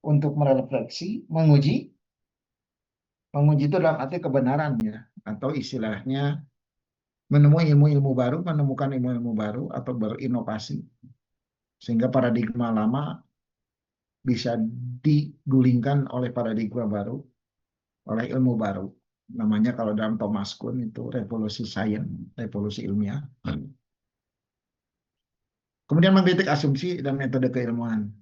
untuk merefleksi, menguji itu dalam arti kebenarannya, atau istilahnya menemui ilmu-ilmu baru, menemukan ilmu-ilmu baru, atau berinovasi. Sehingga paradigma lama bisa digulingkan oleh paradigma baru, oleh ilmu baru. Namanya kalau dalam Thomas Kuhn itu revolusi sains, revolusi ilmiah. Kemudian mengkritik asumsi dan metode keilmuan.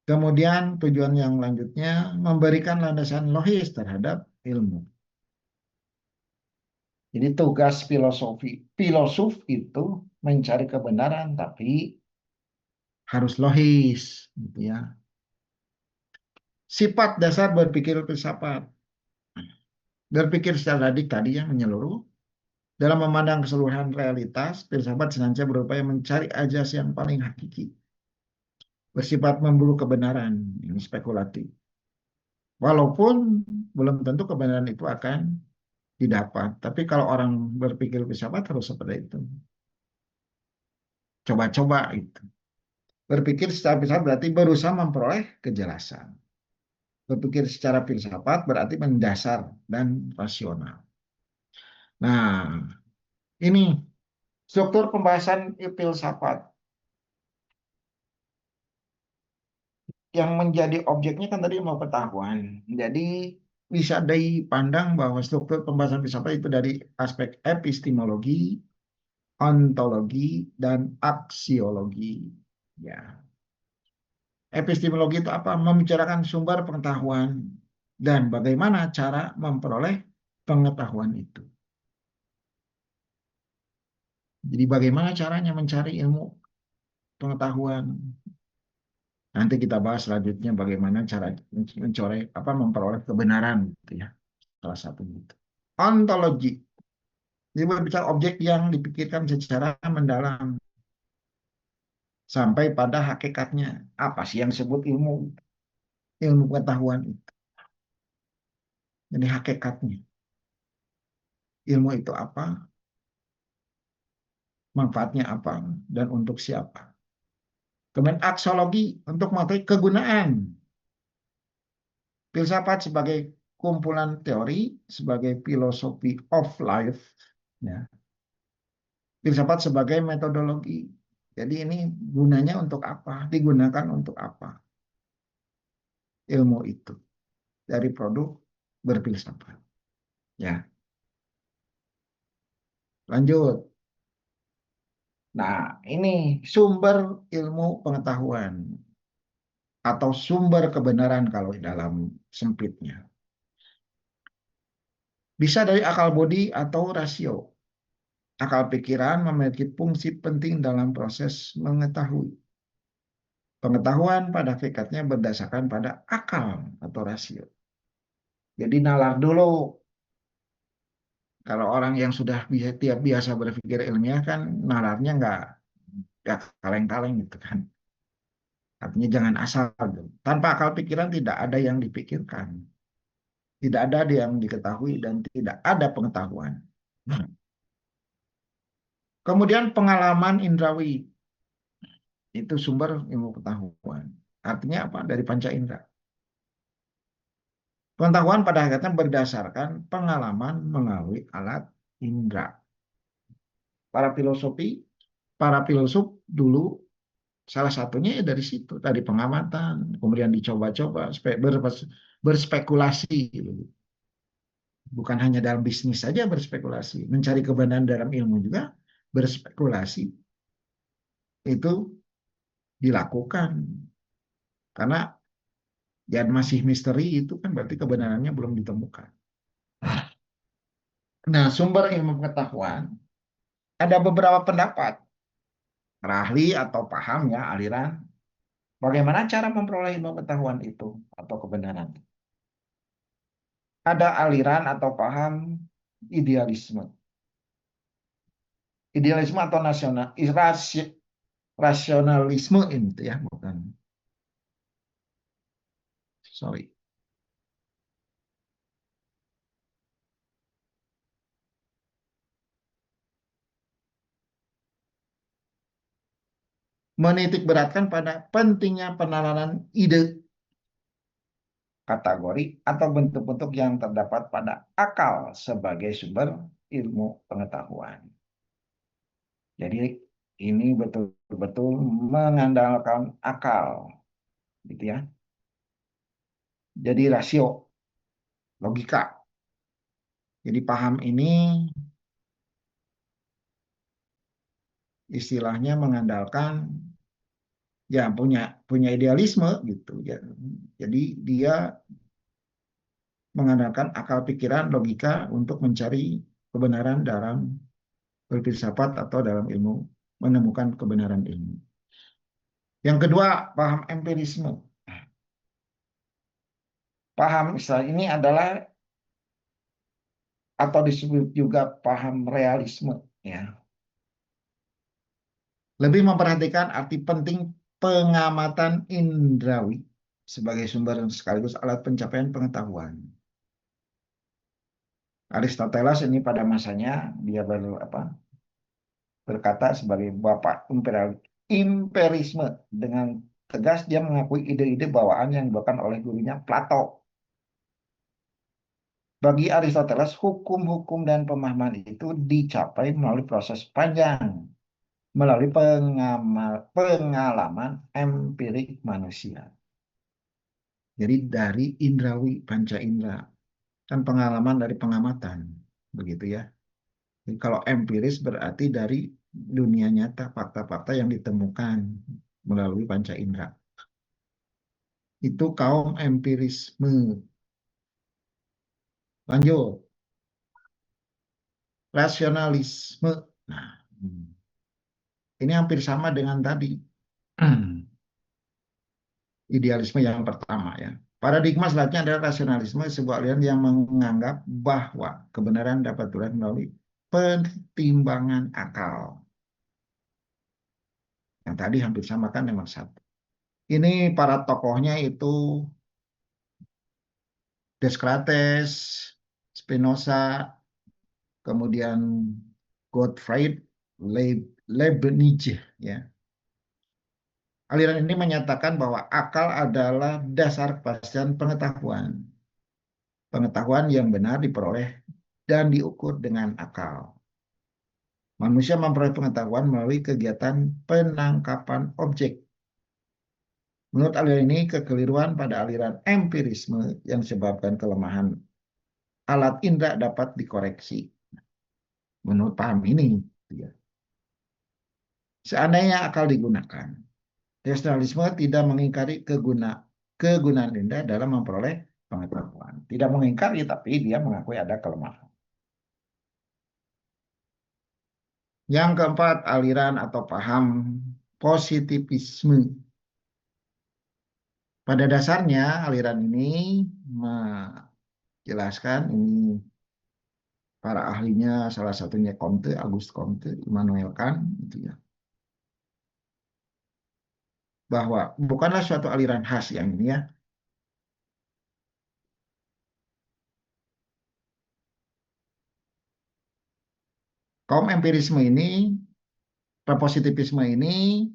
Kemudian tujuan yang lanjutnya memberikan landasan logis terhadap ilmu. Jadi tugas filosof itu mencari kebenaran, tapi harus logis, gitu ya. Sifat dasar berpikir filsafat. Berpikir secara radik tadi yang menyeluruh. Dalam memandang keseluruhan realitas, filsafat senantiasa berupaya mencari ajas yang paling hakiki. Bersifat memburu kebenaran, yang spekulatif. Walaupun belum tentu kebenaran itu akan didapat. Tapi kalau orang berpikir filsafat harus seperti itu. Coba-coba itu. Berpikir secara filsafat berarti berusaha memperoleh kejelasan. Berpikir secara filsafat berarti mendasar dan rasional. Nah, ini struktur pembahasan filsafat yang menjadi objeknya kan tadi mau pengetahuan. Jadi bisa dipandang bahwa struktur pembahasan filsafat itu dari aspek epistemologi, ontologi, dan aksiologi. Ya. Epistemologi itu apa? Membicarakan sumber pengetahuan dan bagaimana cara memperoleh pengetahuan itu. Jadi bagaimana caranya mencari ilmu pengetahuan. Nanti kita bahas selanjutnya bagaimana cara memperoleh kebenaran gitu ya. Salah satu itu. Ontologi. Jadi berbicara objek yang dipikirkan secara mendalam sampai pada hakikatnya. Apa sih yang disebut ilmu? Ilmu pengetahuan itu. Jadi hakikatnya. Ilmu itu apa? Manfaatnya apa? Dan untuk siapa? Kemudian aksiologi untuk mengetahui kegunaan. Filsafat sebagai kumpulan teori, sebagai filosofi of life. Ya. Filsafat sebagai metodologi. Jadi ini gunanya untuk apa? Digunakan untuk apa? Ilmu itu dari produk berfilsafat. Ya, lanjut. Nah, ini sumber ilmu pengetahuan atau sumber kebenaran kalau dalam sempitnya. Bisa dari akal budi atau rasio. Akal pikiran memiliki fungsi penting dalam proses mengetahui. Pengetahuan pada hakikatnya berdasarkan pada akal atau rasio. Jadi nalar dulu. Kalau orang yang sudah biasa berpikir ilmiah kan nalarnya nggak kaleng-kaleng gitu kan. Artinya jangan asal. Tanpa akal pikiran tidak ada yang dipikirkan. Tidak ada yang diketahui dan tidak ada pengetahuan. Kemudian pengalaman indrawi. Itu sumber ilmu pengetahuan. Artinya apa? Dari panca indera. Pengetahuan pada hakikatnya berdasarkan pengalaman melalui alat indera. Para filosof dulu salah satunya ya dari situ, dari pengamatan, kemudian dicoba-coba, berspekulasi. Bukan hanya dalam bisnis saja berspekulasi, mencari kebenaran dalam ilmu juga berspekulasi. Itu dilakukan. Karena ya masih misteri itu kan berarti kebenarannya belum ditemukan. Nah, sumber ilmu pengetahuan ada beberapa pendapat, ahli atau paham ya aliran. Bagaimana cara memperoleh ilmu pengetahuan itu atau kebenaran? Ada aliran atau paham idealisme. Idealisme atau rasionalisme itu ya, bukan. Sorry. Menitik beratkan pada pentingnya penanaman ide kategori atau bentuk-bentuk yang terdapat pada akal sebagai sumber ilmu pengetahuan. Jadi ini betul-betul mengandalkan akal, gitu ya. Jadi rasio, logika. Jadi paham ini istilahnya mengandalkan ya punya idealisme gitu ya. Jadi dia mengandalkan akal pikiran, logika untuk mencari kebenaran dalam berfilsafat atau dalam ilmu, menemukan kebenaran ilmu. Yang kedua, paham empirisme. Paham istilah ini adalah atau disebut juga paham realisme ya. Lebih memperhatikan arti penting pengamatan indrawi sebagai sumber sekaligus alat pencapaian pengetahuan. Aristoteles ini pada masanya dia berkata sebagai bapak imperisme, dengan tegas dia mengakui ide-ide bawaan yang dibawakan oleh gurunya Plato. Bagi Aristoteles, hukum-hukum dan pemahaman itu dicapai melalui proses panjang, melalui pengalaman empirik manusia. Jadi dari indrawi, panca indera, kan pengalaman dari pengamatan, begitu ya. Jadi kalau empiris berarti dari dunia nyata, fakta-fakta yang ditemukan melalui panca indera. Itu kaum empirisme. Lanjut, rasionalisme. Nah, ini hampir sama dengan tadi. Idealisme yang pertama ya. Paradigma selanjutnya adalah rasionalisme, sebuah aliran yang menganggap bahwa kebenaran dapat diraih melalui pertimbangan akal. Yang tadi hampir sama kan memang satu. Ini para tokohnya itu Descartes, Spinoza, kemudian Gottfried Leibniz ya. Aliran ini menyatakan bahwa akal adalah dasar kepastian pengetahuan. Pengetahuan yang benar diperoleh dan diukur dengan akal. Manusia memperoleh pengetahuan melalui kegiatan penangkapan objek. Menurut aliran ini, kekeliruan pada aliran empirisme yang disebabkan kelemahan alat indera dapat dikoreksi. Menurut paham ini, ya. Seandainya akal digunakan, rasionalisme tidak mengingkari kegunaan indera dalam memperoleh pengetahuan. Tidak mengingkari, tapi dia mengakui ada kelemahan. Yang keempat, aliran atau paham positivisme. Pada dasarnya, aliran ini menjelaskan ini para ahlinya, salah satunya Comte, Auguste Comte, Immanuel Kant, gitu ya, bahwa bukanlah suatu aliran khas yang ini ya. Kaum empirisme ini, positivisme ini,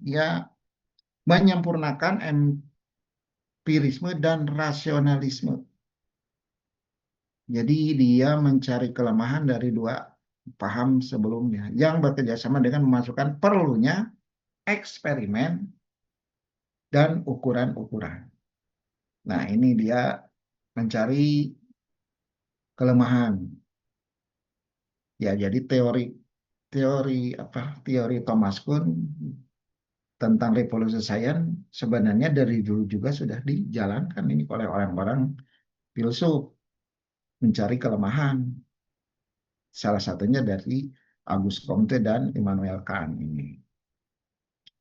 dia menyempurnakan empirisme dan rasionalisme. Jadi dia mencari kelemahan dari dua paham sebelumnya yang bekerja sama dengan memasukkan perlunya eksperimen dan ukuran-ukuran. Nah, ini dia mencari kelemahan. Ya, jadi teori teori teori Thomas Kuhn tentang revolusi sains sebenarnya dari dulu juga sudah dijalankan ini oleh orang-orang filsuf, mencari kelemahan. Salah satunya dari Auguste Comte dan Immanuel Kant ini.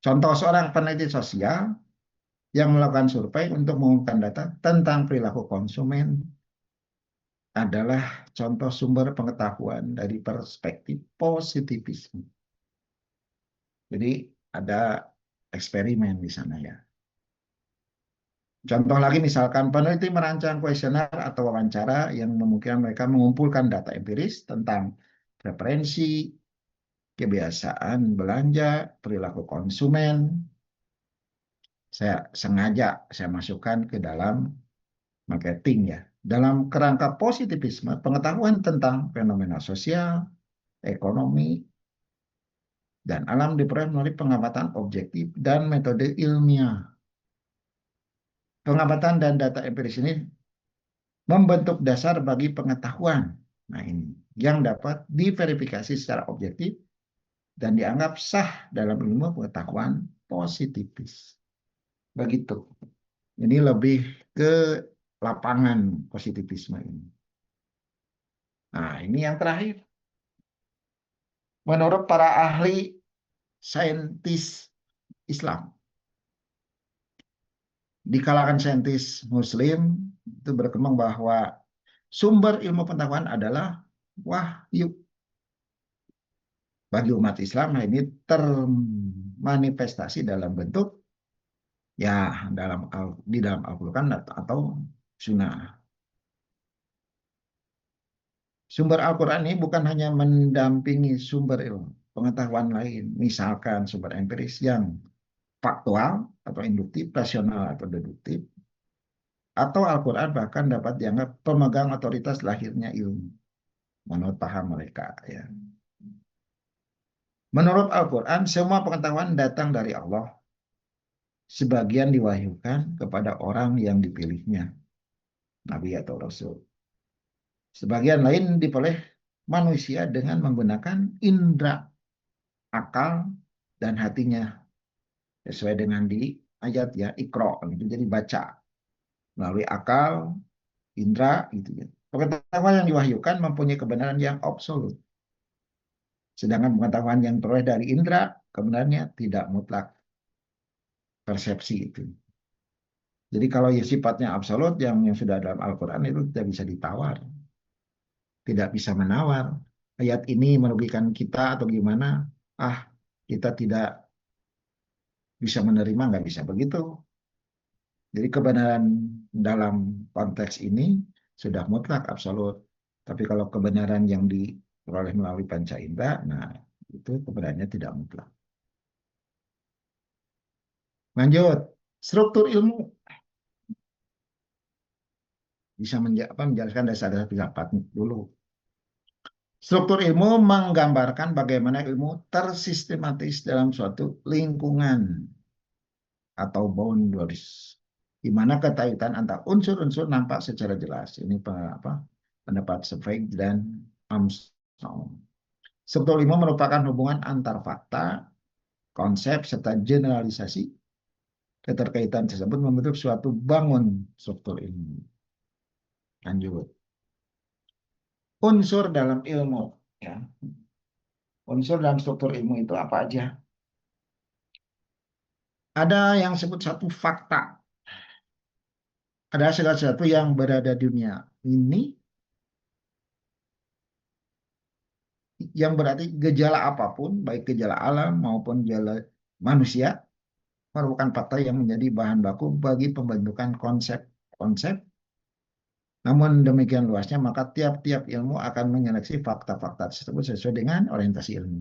Contoh seorang peneliti sosial yang melakukan survei untuk mengumumkan data tentang perilaku konsumen adalah contoh sumber pengetahuan dari perspektif positivisme. Jadi ada eksperimen di sana ya. Contoh lagi misalkan peneliti merancang kuesioner atau wawancara yang memungkinkan mereka mengumpulkan data empiris tentang preferensi, kebiasaan belanja, perilaku konsumen. Saya sengaja masukkan ke dalam marketing ya. Dalam kerangka positivisme, pengetahuan tentang fenomena sosial, ekonomi, dan alam diperoleh melalui pengamatan objektif dan metode ilmiah. Pengamatan dan data empiris ini membentuk dasar bagi pengetahuan. Nah ini yang dapat diverifikasi secara objektif dan dianggap sah dalam ilmu pengetahuan positifis. Begitu. Ini lebih ke lapangan positivisme ini. Nah, ini yang terakhir. Menurut para ahli saintis Islam, di kalangan saintis Muslim itu berkembang bahwa sumber ilmu pengetahuan adalah wahyu. Bagi umat Islam ini termanifestasi dalam bentuk ya di dalam Al-Quran atau Sunnah. Sumber Al-Quran ini bukan hanya mendampingi sumber ilmu pengetahuan lain, misalkan sumber empiris yang faktual atau induktif, rasional atau deduktif, atau Al-Quran bahkan dapat dianggap pemegang otoritas lahirnya ilmu menurut paham mereka. Ya. Menurut Al-Quran, semua pengetahuan datang dari Allah. Sebagian diwahyukan kepada orang yang dipilihnya, Nabi atau Rasul. Sebagian lain diperoleh manusia dengan menggunakan indera, akal, dan hatinya. Sesuai dengan di ayat ya, Iqra, itu jadi baca. Melalui akal, indera, gitu ya. Pengetahuan yang diwahyukan mempunyai kebenaran yang absolut. Sedangkan pengetahuan yang peroleh dari indera, kebenarannya tidak mutlak. Persepsi itu. Jadi kalau ya sifatnya absolut, yang sudah dalam Al-Quran itu tidak bisa ditawar. Tidak bisa menawar. Ayat ini merugikan kita atau gimana. Ah, kita tidak bisa menerima, nggak bisa begitu. Jadi kebenaran dalam konteks ini sudah mutlak, absolut. Tapi kalau kebenaran yang diperoleh melalui panca indera, nah itu kebenarannya tidak mutlak. Lanjut, struktur ilmu bisa menjelaskan dasar-dasar filsafat dulu. Struktur ilmu menggambarkan bagaimana ilmu tersistematis dalam suatu lingkungan atau boundaries, di mana ketaitan antara unsur-unsur nampak secara jelas. Ini pendapat Zweig dan Armstrong. Struktur ilmu merupakan hubungan antar fakta, konsep, serta generalisasi. Keterkaitan tersebut membentuk suatu bangun struktur ilmu. Lanjut. Unsur dalam ilmu. Ya. Unsur dalam struktur ilmu itu apa aja? Ada yang sebut satu fakta. Ada segala sesuatu yang berada di dunia ini yang berarti gejala apapun, baik gejala alam maupun gejala manusia, merupakan fakta yang menjadi bahan baku bagi pembentukan konsep-konsep. Namun demikian luasnya, maka tiap-tiap ilmu akan menyeleksi fakta-fakta tersebut sesuai dengan orientasi ilmu.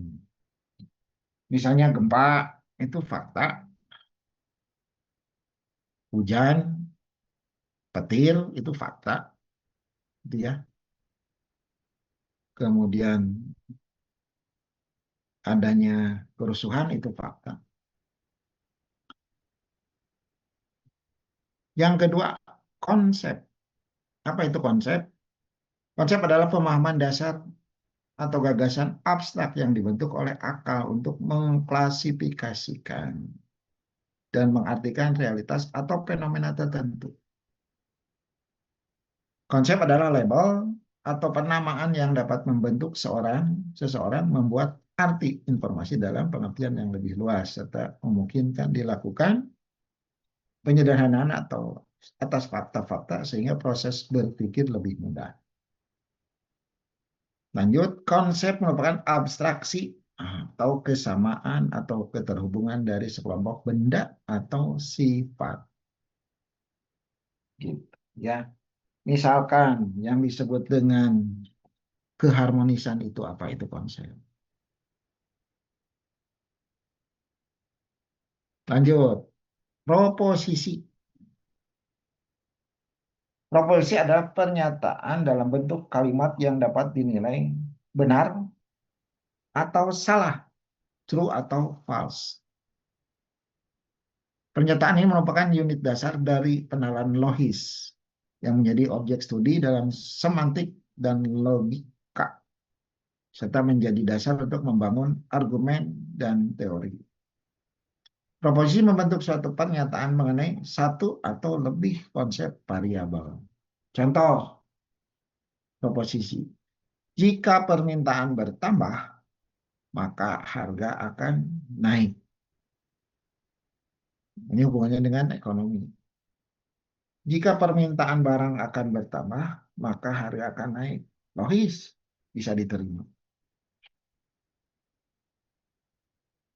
Misalnya gempa itu fakta, hujan, petir itu fakta, gitu ya. Kemudian adanya kerusuhan itu fakta. Yang kedua, konsep. Apa itu konsep? Konsep adalah pemahaman dasar atau gagasan abstrak yang dibentuk oleh akal untuk mengklasifikasikan dan mengartikan realitas atau fenomena tertentu. Konsep adalah label atau penamaan yang dapat membentuk seseorang membuat arti informasi dalam pengertian yang lebih luas serta memungkinkan dilakukan penyederhanaan atau atas fakta-fakta sehingga proses berpikir lebih mudah. Lanjut, konsep merupakan abstraksi atau kesamaan atau keterhubungan dari sekelompok benda atau sifat. Gitu, ya. Misalkan yang disebut dengan keharmonisan itu apa itu konsep. Lanjut, proposisi. Proposisi adalah pernyataan dalam bentuk kalimat yang dapat dinilai benar atau salah, true atau false. Pernyataan ini merupakan unit dasar dari penalaran logis yang menjadi objek studi dalam semantik dan logika, serta menjadi dasar untuk membangun argumen dan teori. Proposisi membentuk suatu pernyataan mengenai satu atau lebih konsep variabel. Contoh proposisi, jika permintaan bertambah, maka harga akan naik. Ini hubungannya dengan ekonomi. Jika permintaan barang akan bertambah, maka harga akan naik. Logis, bisa diterima.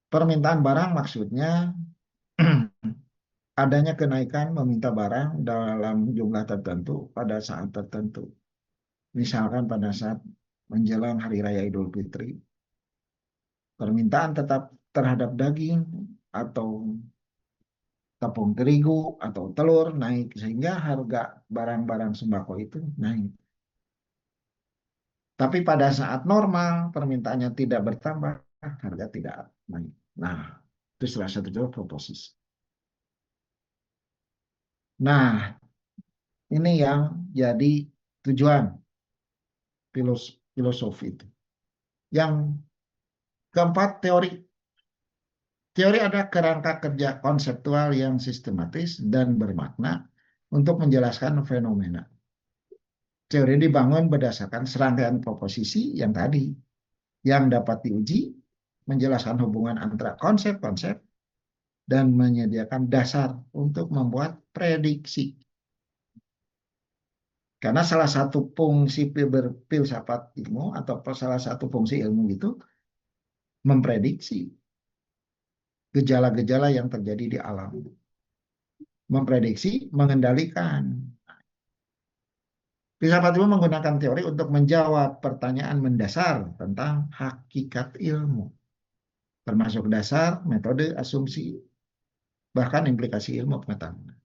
Permintaan barang maksudnya adanya kenaikan meminta barang dalam jumlah tertentu pada saat tertentu. Misalkan pada saat menjelang Hari Raya Idul Fitri, permintaan tetap terhadap daging atau tepung terigu atau telur naik sehingga harga barang-barang sembako itu naik. Tapi pada saat normal permintaannya tidak bertambah, harga tidak naik. Nah, itu salah satu contoh proposisi. Nah, ini yang jadi tujuan filosofi itu. Yang keempat, teori. Teori adalah kerangka kerja konseptual yang sistematis dan bermakna untuk menjelaskan fenomena. Teori dibangun berdasarkan serangkaian proposisi yang tadi, yang dapat diuji, menjelaskan hubungan antara konsep-konsep, dan menyediakan dasar untuk membuat prediksi. Karena salah satu fungsi berfilsafat ilmu atau salah satu fungsi ilmu itu memprediksi gejala-gejala yang terjadi di alam. Memprediksi, mengendalikan. Filsafat ilmu menggunakan teori untuk menjawab pertanyaan mendasar tentang hakikat ilmu, termasuk dasar, metode, asumsi, bahkan implikasi ilmu pengetahuan.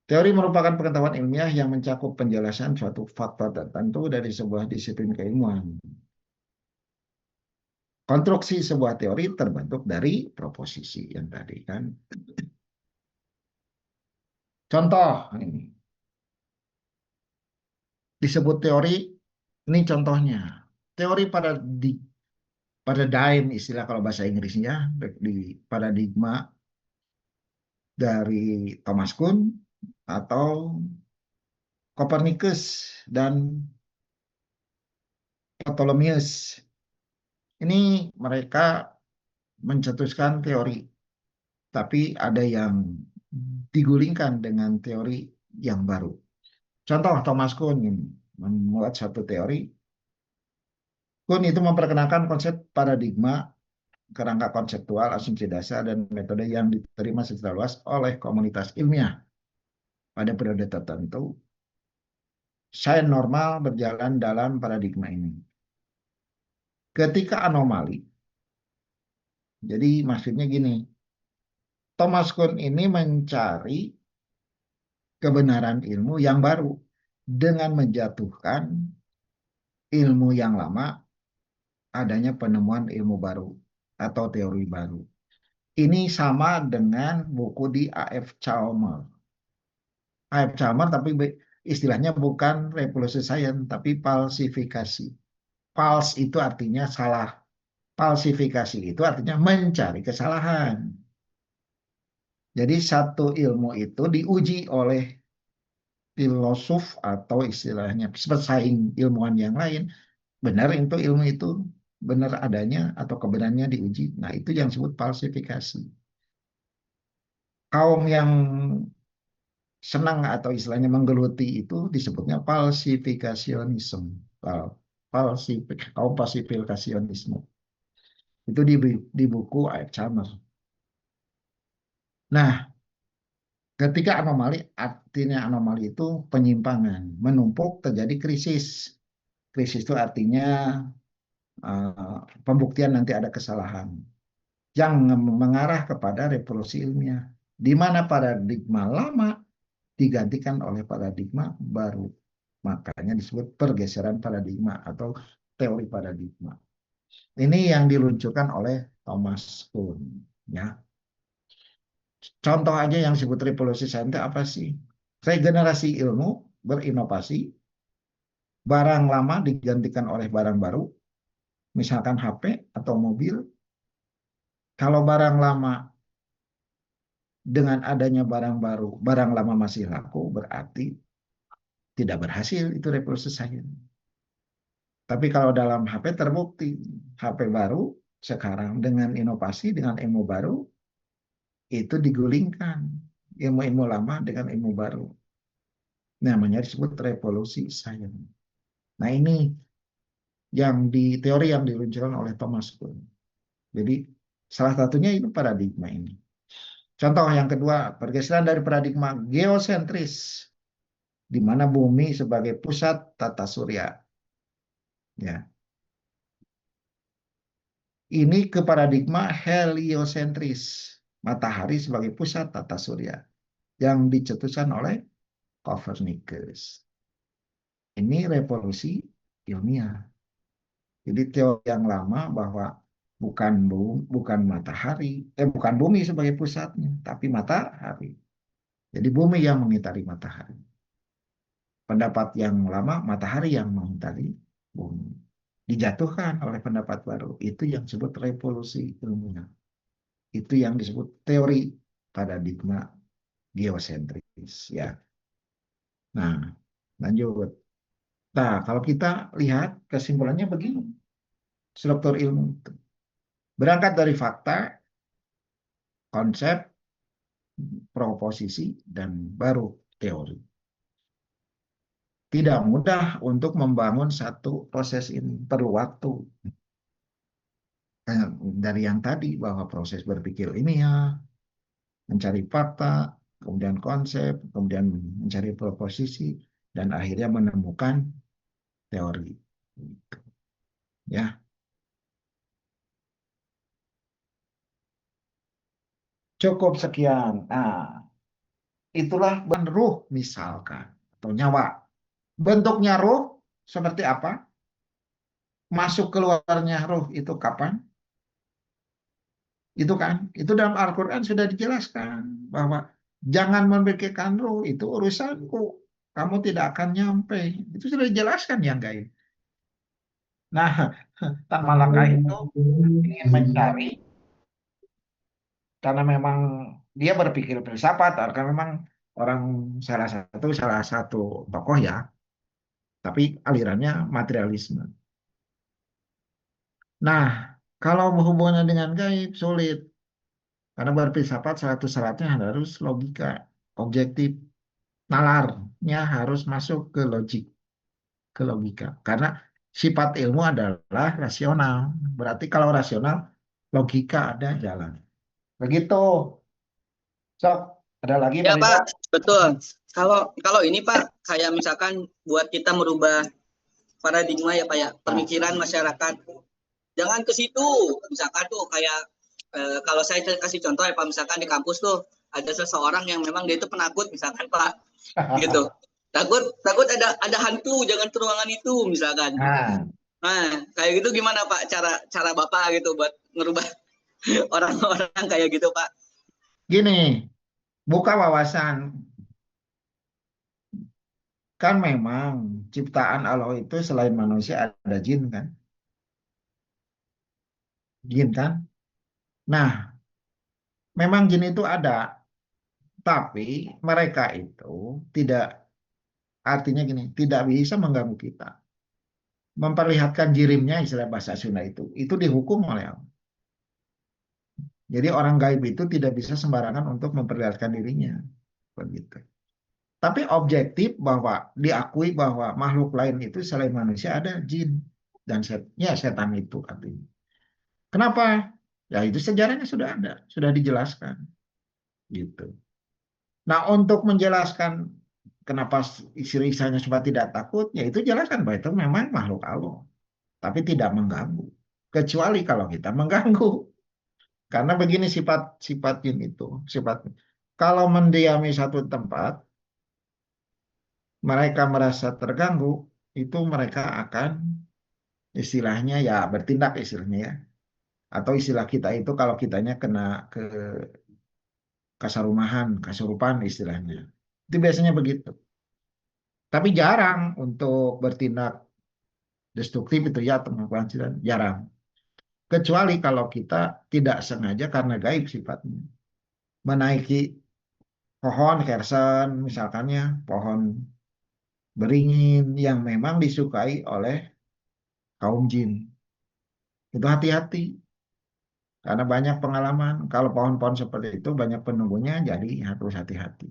Teori merupakan pengetahuan ilmiah yang mencakup penjelasan suatu faktor tertentu dari sebuah disiplin keilmuan. Konstruksi sebuah teori terbentuk dari proposisi yang tadi kan. Contoh ini disebut teori, ini contohnya. Teori paradigm istilah kalau bahasa Inggrisnya, di paradigma dari Thomas Kuhn atau Copernicus dan Ptolemaios. Ini mereka mencetuskan teori, tapi ada yang digulingkan dengan teori yang baru. Contoh Thomas Kuhn membuat satu teori. Kuhn itu memperkenalkan konsep paradigma, kerangka konseptual, asumsi dasar, dan metode yang diterima secara luas oleh komunitas ilmiah. Pada periode tertentu, sains normal berjalan dalam paradigma ini. Ketika anomali, jadi maksudnya gini, Thomas Kuhn ini mencari kebenaran ilmu yang baru dengan menjatuhkan ilmu yang lama, adanya penemuan ilmu baru atau teori baru. Ini sama dengan buku di A.F. Chalmers. A.F. Chalmers tapi istilahnya bukan revolusi sains tapi falsifikasi. Fals itu artinya salah. Falsifikasi itu artinya mencari kesalahan. Jadi satu ilmu itu diuji oleh filosof atau istilahnya pesaing ilmuwan yang lain. Benar itu ilmu itu benar adanya atau kebenarannya diuji. Nah, itu yang disebut falsifikasi. Kaum yang senang atau istilahnya menggeluti itu disebutnya falsifikasionisme. Kaum falsifikasionisme. Itu di buku A.F. Chalmers. Nah, ketika anomali, artinya anomali itu penyimpangan, menumpuk terjadi krisis. Krisis itu artinya pembuktian nanti ada kesalahan yang mengarah kepada revolusi ilmiah. di mana paradigma lama digantikan oleh paradigma baru. Makanya disebut pergeseran paradigma atau teori paradigma. Ini yang diluncurkan oleh Thomas Kuhn. Ya. Contoh aja yang disebut revolusi sains apa sih? Regenerasi ilmu, berinovasi, barang lama digantikan oleh barang baru, misalkan HP atau mobil. Kalau barang lama dengan adanya barang baru, barang lama masih laku, berarti tidak berhasil itu revolusi sains. Tapi kalau dalam HP terbukti, HP baru sekarang dengan inovasi, dengan ilmu baru, itu digulingkan. Ilmu-ilmu lama dengan ilmu baru. Namanya disebut revolusi sains. Nah ini teori yang diluncurkan oleh Thomas Kuhn. Jadi salah satunya itu paradigma ini. Contoh yang kedua, pergeseran dari paradigma geosentris, di mana bumi sebagai pusat tata surya. Ya, ini ke paradigma heliosentris, matahari sebagai pusat tata surya, yang dicetuskan oleh Copernicus. Ini revolusi ilmiah. Jadi teori yang lama bahwa bukan matahari, bukan bumi sebagai pusatnya, tapi matahari. Jadi bumi yang mengitari matahari. Pendapat yang lama, matahari yang mengitari bumi. Dijatuhkan oleh pendapat baru. Itu yang disebut revolusi ilmiah. Itu yang disebut teori paradigma geosentris. Ya. Nah, lanjut. Nah, kalau kita lihat kesimpulannya begini. Struktur ilmu itu. Berangkat dari fakta, konsep, proposisi, dan baru teori. Tidak mudah untuk membangun satu proses ini. Perlu waktu. Dari yang tadi, bahwa proses berpikir ini ya, mencari fakta, kemudian konsep, kemudian mencari proposisi, dan akhirnya menemukan teori. Ya, cukup sekian. Nah, itulah ruh misalkan, atau nyawa. Bentuknya ruh seperti apa? Masuk keluarnya ruh itu kapan? Itu kan, itu dalam Al-Quran sudah dijelaskan bahwa jangan memikirkan ruh, itu urusanku. Kamu tidak akan nyampe. Itu sudah dijelaskan yang gaib. Nah, Tan Malaka itu ingin mencari karena memang dia berpikir filsafat, karena memang orang salah satu tokoh ya, tapi alirannya materialisme. Nah, kalau berhubungan dengan gaib sulit karena berfilsafat satu syaratnya harus logika, objektif, nalarnya harus masuk ke logik, ke logika. Karena sifat ilmu adalah rasional. Berarti kalau rasional, logika ada jalan. Begitu. Sok, ada lagi Ya Pak Ridwan? Pak, betul. Kalau kalau ini Pak, kayak misalkan buat kita merubah paradigma ya Pak ya, Nah, pemikiran masyarakat. Jangan ke situ. Misalkan tuh kayak kalau saya kasih contoh ya Pak, misalkan di kampus tuh ada seseorang yang memang dia itu penakut misalkan Pak, gitu. Takut takut ada hantu, jangan ke ruangan itu misalkan. nah, Nah, kayak gitu gimana Pak cara cara Bapak gitu buat ngerubah orang-orang kayak gitu Pak? gini, buka wawasan. Kan memang ciptaan Allah itu selain manusia ada jin kan? Jin kan? Nah, memang jin itu ada, tapi mereka itu tidak, artinya gini, tidak bisa mengganggu kita. Memperlihatkan jirimnya, istilah bahasa Sunda itu dihukum oleh Allah. Jadi orang gaib itu tidak bisa sembarangan untuk memperlihatkan dirinya. Begitu. Tapi objektif bahwa diakui bahwa makhluk lain itu selain manusia ada jin dan setan itu artinya. Kenapa? Ya itu sejarahnya sudah ada, sudah dijelaskan gitu. Nah, untuk menjelaskan kenapa istri-istrinya supaya tidak takut, ya itu jelaskan bahwa itu memang makhluk Allah, tapi tidak mengganggu. Kecuali kalau kita mengganggu. Karena begini sifat-sifat jin itu, sifat Kalau mendiami satu tempat, mereka merasa terganggu, itu mereka akan istilahnya ya bertindak istilahnya ya. Atau istilah kita itu kalau kitanya kena ke kasarumahan, kasurupan istilahnya. Itu biasanya begitu. Tapi jarang untuk bertindak destruktif itu ya atau melakukan jarang. Kecuali kalau kita tidak sengaja karena gaib sifatnya. Menaiki pohon kersen misalkannya, pohon beringin yang memang disukai oleh kaum jin. Itu hati-hati. Karena banyak pengalaman. Kalau pohon-pohon seperti itu banyak penunggunya, jadi harus hati-hati.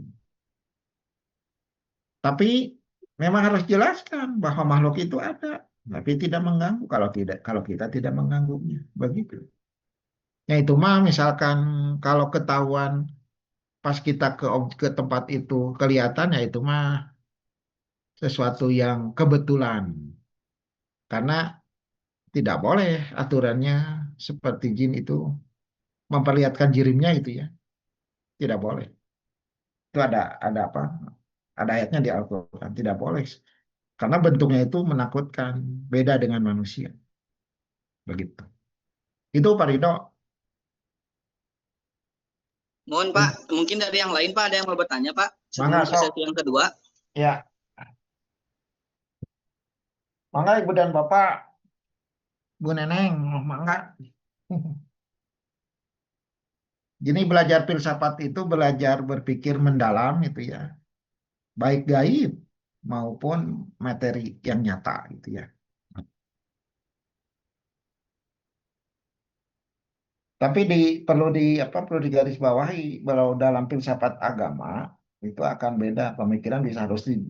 Tapi memang harus jelaskan bahwa makhluk itu ada, tapi tidak mengganggu kalau kita tidak mengganggunya. Begitu. Ya itu mah misalkan kalau ketahuan pas kita ke tempat itu kelihatan ya itu mah sesuatu yang kebetulan. Karena tidak boleh aturannya seperti jin itu memperlihatkan jirimnya itu ya. Tidak boleh. Itu ada apa? Ada ayatnya di Al-Qur'an, tidak boleh. Karena bentuknya itu menakutkan, beda dengan manusia. Begitu. Itu Pak Ridho. Mohon Pak, mungkin dari yang lain Pak ada yang mau bertanya Pak sebelum Mangga ke sesi sok. yang kedua. Ya, mangga Ibu dan Bapak, Bu Neneng, mangga. Jadi belajar filsafat itu belajar berpikir mendalam itu ya. Baik gaib maupun materi yang nyata gitu ya. Tapi perlu digarisbawahi bahwa dalam filsafat agama itu akan beda pemikiran bisa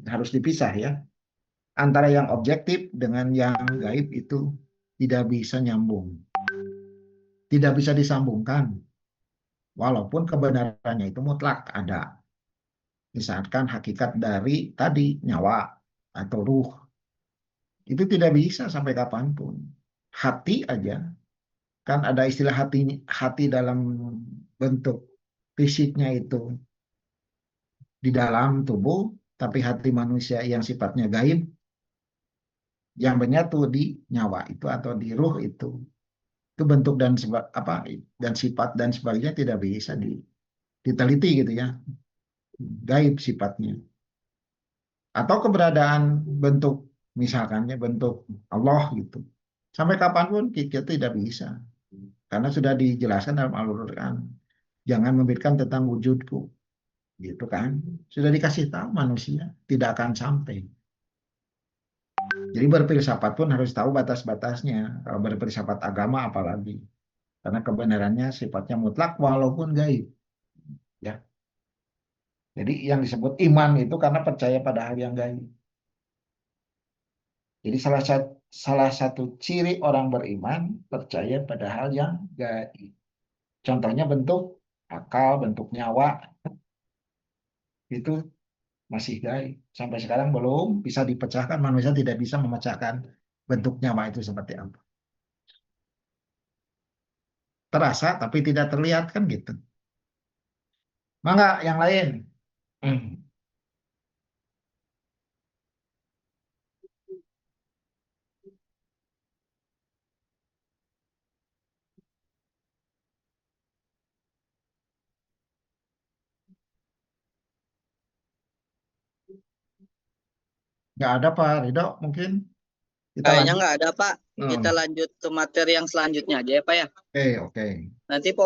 harus dipisah ya. Antara yang objektif dengan yang gaib itu tidak bisa nyambung, tidak bisa disambungkan. Walaupun kebenarannya itu mutlak ada. Misalkan hakikat dari tadi nyawa atau ruh itu tidak bisa sampai kapanpun. Hati aja kan ada istilah hati hati dalam bentuk fisiknya itu di dalam tubuh, tapi hati manusia yang sifatnya gaib, yang menyatu di nyawa itu atau di ruh itu bentuk dan apa dan sifat dan sebagainya tidak bisa diteliti gitu ya, gaib sifatnya. Atau keberadaan bentuk misalkannya bentuk Allah gitu. Sampai kapanpun kita tidak bisa, karena sudah dijelaskan dalam Al-Quran. Jangan memikirkan tentang wujudku, gitu kan? Sudah dikasih tahu manusia tidak akan sampai. Jadi berfilsafat pun harus tahu batas-batasnya. Kalau berfilsafat agama apalagi. Karena kebenarannya sifatnya mutlak walaupun gaib. Ya. Jadi yang disebut iman itu karena percaya pada hal yang gaib. Jadi salah satu ciri orang beriman percaya pada hal yang gaib. Contohnya bentuk akal, bentuk nyawa itu masih gaib. Sampai sekarang belum bisa dipecahkan. Manusia tidak bisa memecahkan bentuk nyawa itu seperti apa. Terasa tapi tidak terlihat kan gitu. Mangga yang lain. Nggak ada Pak Ridho, mungkin kita Kayaknya lanjut. nggak ada Pak. Hmm. Kita lanjut ke materi yang selanjutnya aja ya Pak ya. Oke, oke. Nanti Pak